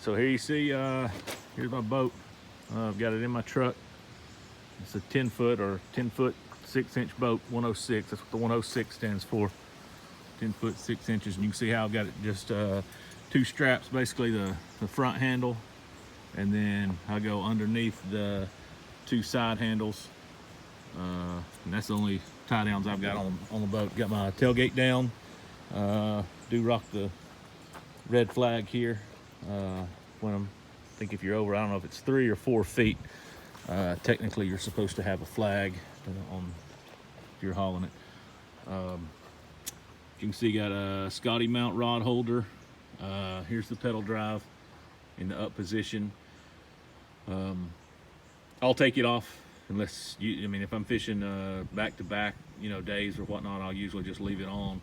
So here you see, here's my boat. I've got it in my truck. It's a 10-foot or 10-foot 6-inch boat, 106. That's what the 106 stands for. 10 foot 6 inches. And you can see how I've got it just two straps, basically the front handle, and then I go underneath the two side handles. And that's the only tie downs I've got on the boat. Got my tailgate down. Do rock the red flag here. When I think if you're over, I don't know if it's 3 or 4 feet, technically you're supposed to have a flag on if you're hauling it. You can see you got a Scotty mount rod holder. Here's the pedal drive in the up position. I'll take it off unless you, I mean, if I'm fishing back to back, you know, days or whatnot, I'll usually just leave it on.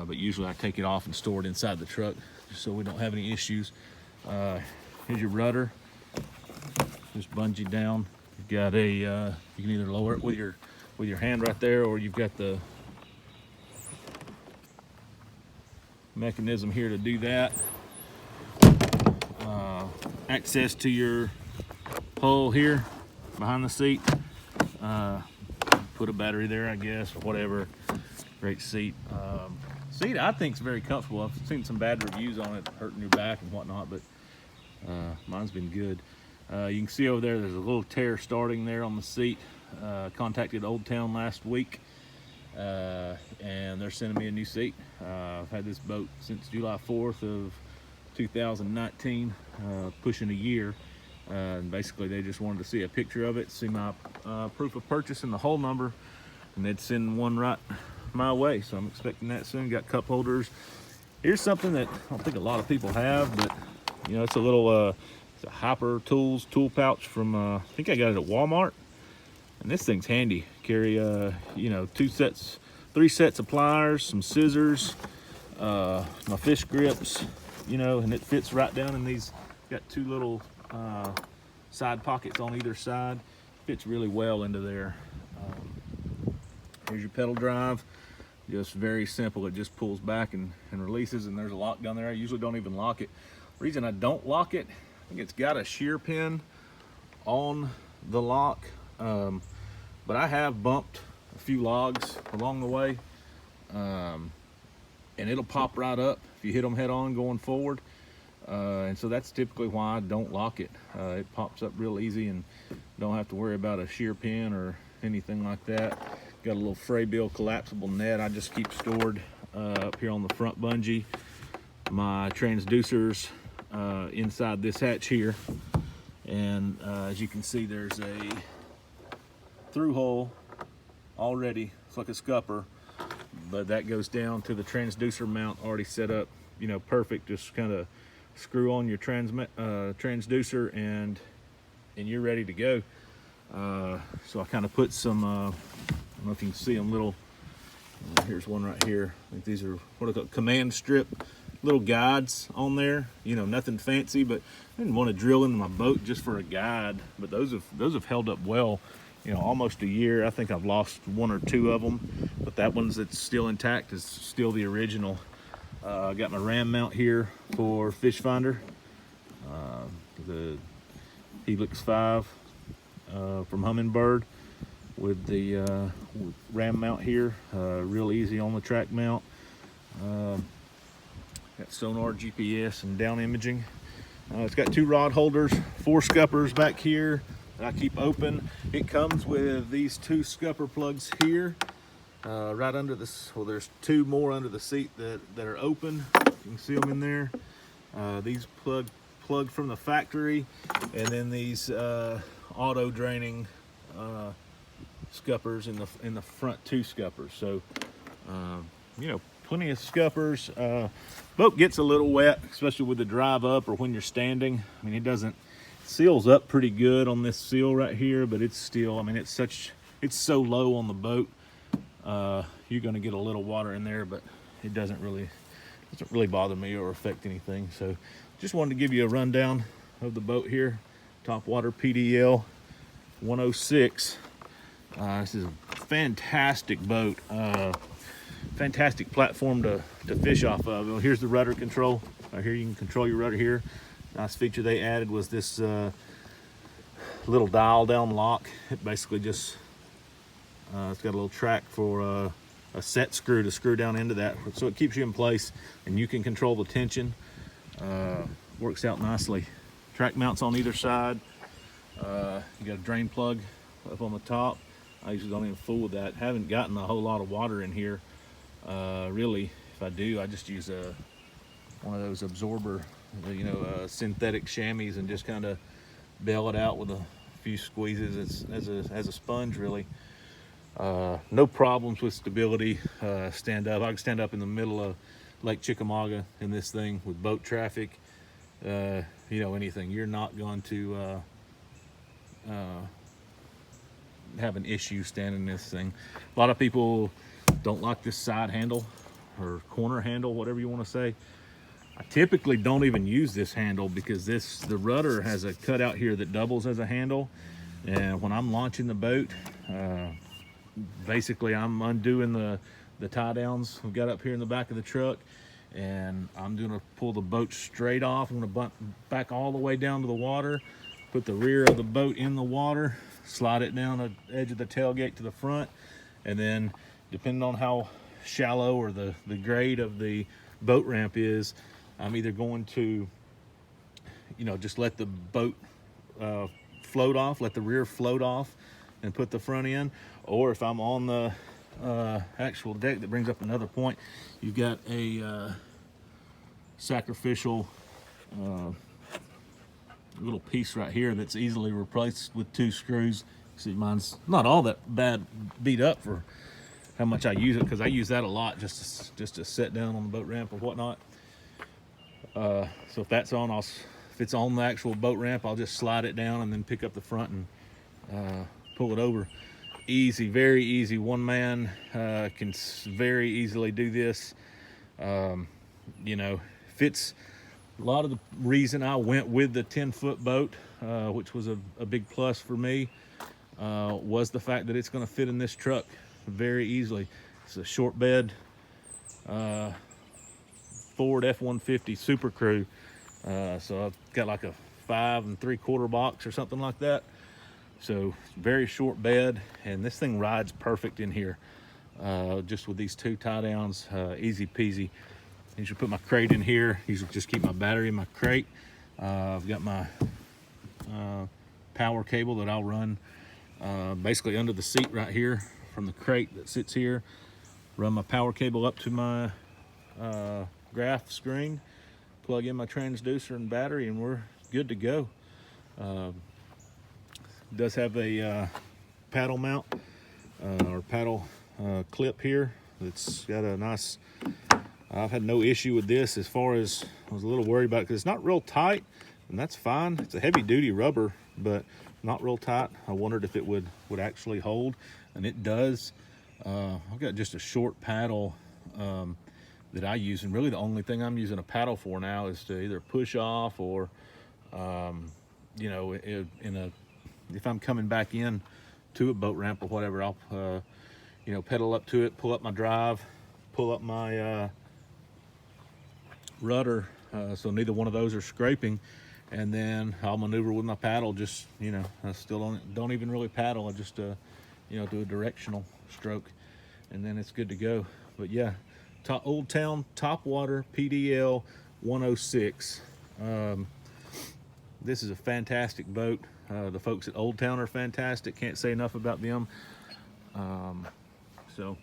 But usually I take it off and store it inside the truck just so we don't have any issues. Here's your rudder, just bungee down. You've got a, you can either lower it with your hand right there, or you've got the mechanism here to do that. Access to your hole here behind the seat. Put a battery there, I guess, or whatever. Great seat. Seat I think is very comfortable. I've seen some bad reviews on it hurting your back and whatnot, but mine's been good. You can see over there's a little tear starting there on the seat. Contacted Old Town last week, and they're sending me a new seat. I've had this boat since July 4th of 2019, pushing a year. And basically they just wanted to see a picture of it, see my proof of purchase and the hull number, and they'd send one right my way. So I'm expecting that soon. Got cup holders. Here's something that I don't think a lot of people have, but you know, it's a little it's a Hopper Tools tool pouch from I think I got it at Walmart, and this thing's handy. Carry you know, 3 sets of pliers, some scissors, my fish grips, you know, and it fits right down in these. Got 2 little side pockets on either side. Fits really well into there. Here's your pedal drive. Just very simple. It just pulls back and releases, and there's a lock down there. I usually don't even lock it. The reason I don't lock it, I think it's got a shear pin on the lock, but I have bumped a few logs along the way, and it'll pop right up if you hit them head on going forward. And so that's typically why I don't lock it. It pops up real easy and don't have to worry about a shear pin or anything like that. Got a little Fraybill collapsible net I just keep stored up here on the front bungee. My transducers inside this hatch here, and as you can see, there's a through hole already. It's like a scupper, but that goes down to the transducer mount already set up, you know, perfect. Just kind of screw on your transducer and you're ready to go. So I kind of put some I don't know if you can see them, little here's one right here. I think these are what I call command strip little guides on there, you know, nothing fancy, but I didn't want to drill into my boat just for a guide. But those have held up well, you know, almost a year. I think I've lost 1 or 2 of them, but that one's that's still intact is still the original. I got my ram mount here for fish finder, the Helix 5 from Humminbird with the ram mount here, real easy on the track mount. Got sonar, GPS, and down imaging. It's got 2 rod holders, 4 scuppers back here that I keep open. It comes with these 2 scupper plugs here. Right under this, well, there's 2 more under the seat that are open. You can see them in there. These plugged from the factory, and then these auto draining scuppers in the front 2 scuppers. So you know, plenty of scuppers. Boat gets a little wet, especially with the drive up or when you're standing. I mean, it seals up pretty good on this seal right here, but it's still, I mean, it's so low on the boat. You're going to get a little water in there, but it doesn't really bother me or affect anything. So just wanted to give you a rundown of the boat here. Topwater PDL 106. This is a fantastic boat. Fantastic platform to fish off of. Well, here's the rudder control. Right here, you can control your rudder here. Nice feature they added was this little dial down lock. It basically just it's got a little track for a set screw to screw down into that, so it keeps you in place and you can control the tension. Works out nicely. Track mounts on either side. You got a drain plug up on the top. I usually don't even fool with that. Haven't gotten a whole lot of water in here. Really, if I do, I just use one of those absorber, synthetic chamois, and just kind of bail it out with a few squeezes as a sponge, really. No problems with stability. Stand up. I can stand up in the middle of Lake Chickamauga in this thing with boat traffic. Anything. You're not going to have an issue standing in this thing. A lot of people don't like this side handle or corner handle, whatever you want to say. I typically don't even use this handle because the rudder has a cutout here that doubles as a handle, and when I'm launching the boat, basically I'm undoing the tie downs we've got up here in the back of the truck, and I'm gonna pull the boat straight off. I'm gonna bump back all the way down to the water, put the rear of the boat in the water, slide it down the edge of the tailgate to the front, and then depending on how shallow or the grade of the boat ramp is, I'm either going to just let the boat float off, let the rear float off and put the front in, or if I'm on the actual deck, that brings up another point. You've got a sacrificial little piece right here that's easily replaced with 2 screws. See, mine's not all that bad beat up for how much I use it, because I use that a lot just to sit down on the boat ramp or whatnot. So if that's on, if it's on the actual boat ramp, I'll just slide it down and then pick up the front and pull it over. Easy, very easy. One man can very easily do this. Fits. A lot of the reason I went with the 10-foot boat, which was a big plus for me, was the fact that it's going to fit in this truck very easily. It's a short bed Ford F-150 Super Crew, so I've got like a 5 3/4 box or something like that. So very short bed, and this thing rides perfect in here. Just with these 2 tie downs, easy peasy. I usually put my crate in here. Usually just keep my battery in my crate. I've got my power cable that I'll run basically under the seat right here from the crate that sits here. Run my power cable up to my graph screen, plug in my transducer and battery, and we're good to go. It does have a paddle mount or paddle clip here. It's got a nice, I've had no issue with this as far as I was a little worried about it, because it's not real tight, and that's fine. It's a heavy duty rubber, but not real tight. I wondered if it would actually hold, and it does. I've got just a short paddle that I use, and really the only thing I'm using a paddle for now is to either push off or if I'm coming back in to a boat ramp or whatever, I'll pedal up to it, pull up my drive, pull up my rudder, so neither one of those are scraping, and then I'll maneuver with my paddle. Just I still don't even really paddle. I just do a directional stroke, and then it's good to go. But yeah, Old Town Topwater PDL 106. This is a fantastic boat. The folks at Old Town are fantastic. Can't say enough about them. So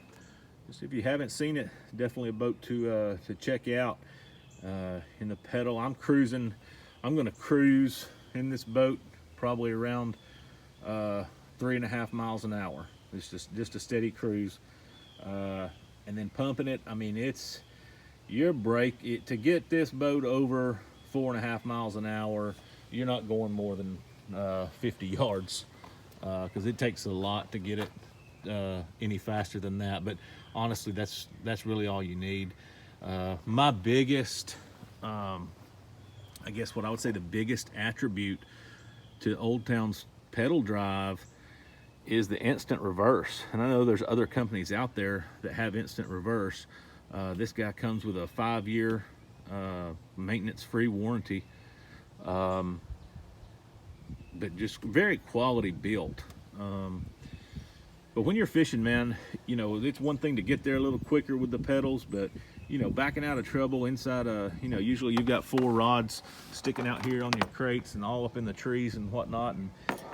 just if you haven't seen it, definitely a boat to check out. In the pedal, I'm going to cruise in this boat probably around 3.5 miles an hour. It's just a steady cruise. And then pumping it, I mean, it's your brake to get this boat over 4.5 miles an hour. You're not going more than 50 yards, because it takes a lot to get it any faster than that. But honestly, that's really all you need. My biggest, I guess what I would say the biggest attribute to Old Town's pedal drive is the instant reverse. And I know there's other companies out there that have instant reverse. This guy comes with a 5-year maintenance-free warranty. but just very quality built. But when you're fishing, man, you know, it's one thing to get there a little quicker with the pedals, but you know, backing out of trouble inside you know, usually you've got 4 rods sticking out here on your crates and all up in the trees and whatnot. And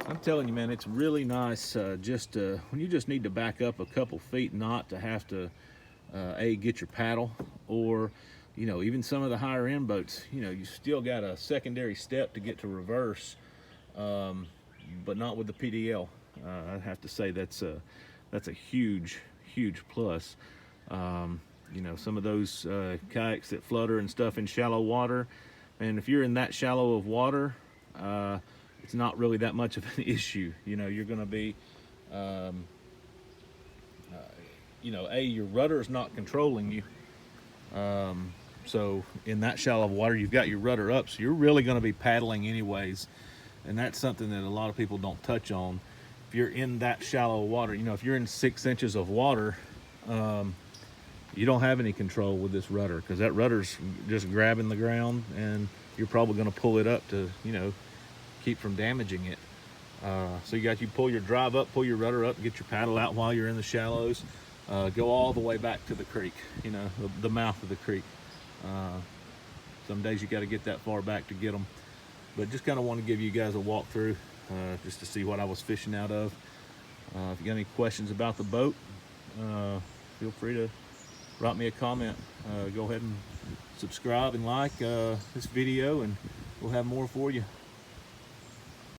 I'm telling you, man, it's really nice when you just need to back up a couple feet, not to have to get your paddle, or you know, even some of the higher end boats, you know, you still got a secondary step to get to reverse, but not with the PDL. I have to say that's a huge plus. You know, some of those kayaks that flutter and stuff in shallow water, and if you're in that shallow of water, it's not really that much of an issue. You know, you're going to be you know, your rudder is not controlling you. So in that shallow water, you've got your rudder up, so you're really going to be paddling anyways. And that's something that a lot of people don't touch on. If you're in that shallow water, you know, if you're in 6 inches of water, you don't have any control with this rudder, because that rudder's just grabbing the ground, and you're probably going to pull it up to, you know, keep from damaging it. So you pull your drive up, pull your rudder up, get your paddle out while you're in the shallows. Go all the way back to the creek, you know, the mouth of the creek. Some days you got to get that far back to get them, but just kind of want to give you guys a walkthrough just to see what I was fishing out of. If you got any questions about the boat, feel free to drop me a comment. Go ahead and subscribe and like this video, and we'll have more for you.